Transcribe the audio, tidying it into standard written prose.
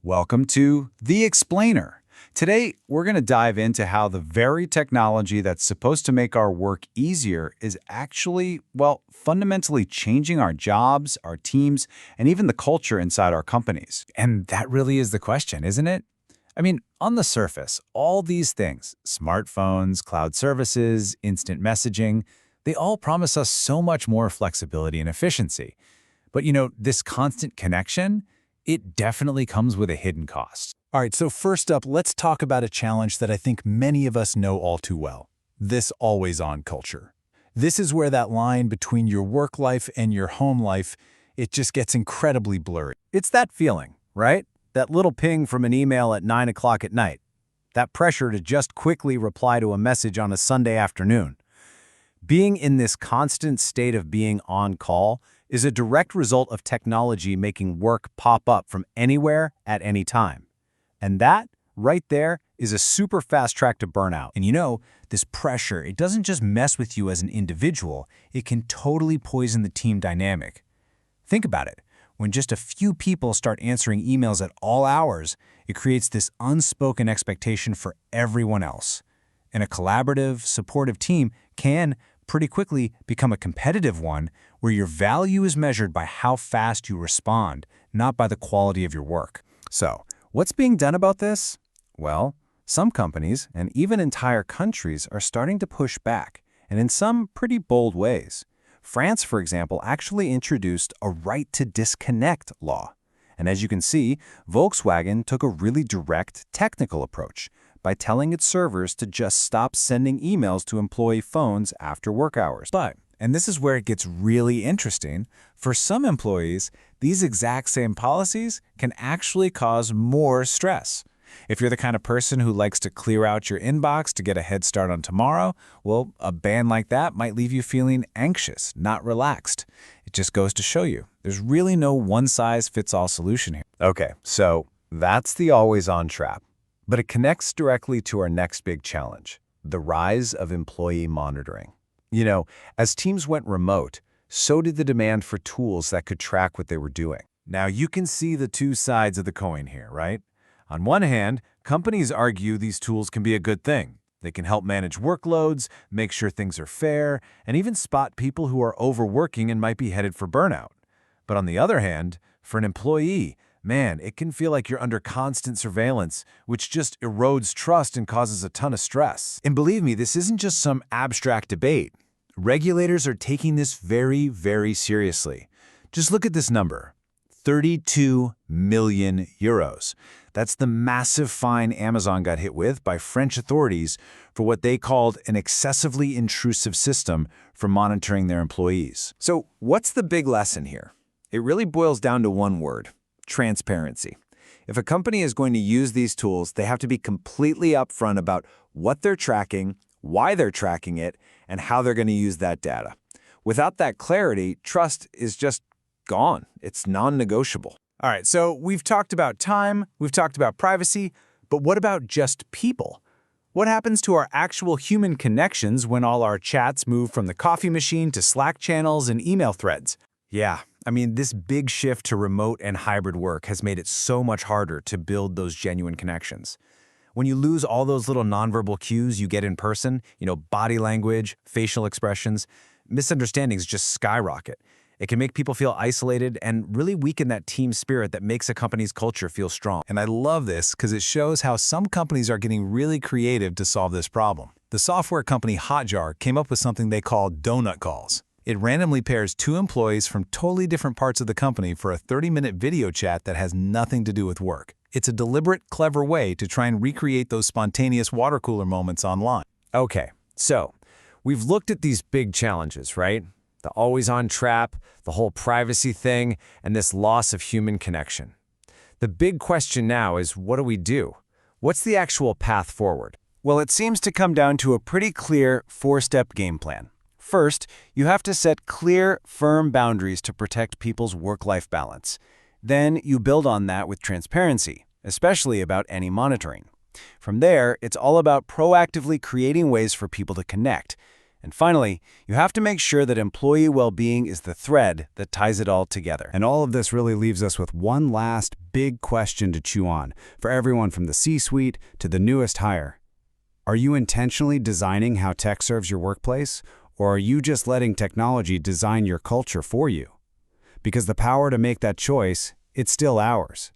Welcome to The Explainer. Today, we're going to dive into how the very technology that's supposed to make our work easier is actually, well, fundamentally changing our jobs, our teams, and even the culture inside our companies. And that really is the question, isn't it? I mean, on the surface, all these things, smartphones, cloud services, instant messaging, they all promise us so much more flexibility and efficiency. But this constant connection, it definitely comes with a hidden cost. All right, so first up, let's talk about a challenge that I think many of us know all too well, this always-on culture. This is where that line between your work life and your home life, it just gets incredibly blurry. It's that feeling, right? That little ping from an email at 9 o'clock at night. That pressure to just quickly reply to a message on a Sunday afternoon. Being in this constant state of being on call is a direct result of technology making work pop up from anywhere at any time. And that, right there, is a super fast track to burnout. And this pressure, it doesn't just mess with you as an individual, it can totally poison the team dynamic. Think about it. When just a few people start answering emails at all hours, it creates this unspoken expectation for everyone else. And a collaborative, supportive team can pretty quickly become a competitive one where your value is measured by how fast you respond, not by the quality of your work. So, what's being done about this? Well, some companies and even entire countries are starting to push back, and in some pretty bold ways. France, for example, actually introduced a right to disconnect law. And as you can see, Volkswagen took a really direct, technical approach by telling its servers to just stop sending emails to employee phones after work hours. But, and this is where it gets really interesting, for some employees, these exact same policies can actually cause more stress. If you're the kind of person who likes to clear out your inbox to get a head start on tomorrow, well, a ban like that might leave you feeling anxious, not relaxed. It just goes to show you, there's really no one-size-fits-all solution here. Okay, so that's the always-on trap. But it connects directly to our next big challenge, the rise of employee monitoring. As teams went remote, so did the demand for tools that could track what they were doing. Now, you can see the two sides of the coin here, right? On one hand, companies argue these tools can be a good thing. They can help manage workloads, make sure things are fair, and even spot people who are overworking and might be headed for burnout. But on the other hand, for an employee, man, it can feel like you're under constant surveillance, which just erodes trust and causes a ton of stress. And believe me, this isn't just some abstract debate. Regulators are taking this very, very seriously. Just look at this number, 32 million euros. That's the massive fine Amazon got hit with by French authorities for what they called an excessively intrusive system for monitoring their employees. So what's the big lesson here? It really boils down to one word: transparency. If a company is going to use these tools, they have to be completely upfront about what they're tracking, why they're tracking it, and how they're going to use that data. Without that clarity, trust is just gone. It's non-negotiable. All right, so we've talked about time, we've talked about privacy, but what about just people? What happens to our actual human connections when all our chats move from the coffee machine to Slack channels and email threads? Yeah, this big shift to remote and hybrid work has made it so much harder to build those genuine connections. When you lose all those little nonverbal cues you get in person, body language, facial expressions, misunderstandings just skyrocket. It can make people feel isolated and really weaken that team spirit that makes a company's culture feel strong. And I love this because it shows how some companies are getting really creative to solve this problem. The software company Hotjar came up with something they call donut calls. It randomly pairs two employees from totally different parts of the company for a 30-minute video chat that has nothing to do with work. It's a deliberate, clever way to try and recreate those spontaneous water cooler moments online. Okay, so we've looked at these big challenges, right? The always-on trap, the whole privacy thing, and this loss of human connection. The big question now is, what do we do? What's the actual path forward? Well, it seems to come down to a pretty clear four-step game plan. First, you have to set clear, firm boundaries to protect people's work-life balance. Then you build on that with transparency, especially about any monitoring. From there, it's all about proactively creating ways for people to connect. And finally, you have to make sure that employee well-being is the thread that ties it all together. And all of this really leaves us with one last big question to chew on for everyone from the C-suite to the newest hire. Are you intentionally designing how tech serves your workplace, or are you just letting technology design your culture for you? Because the power to make that choice, it's still ours.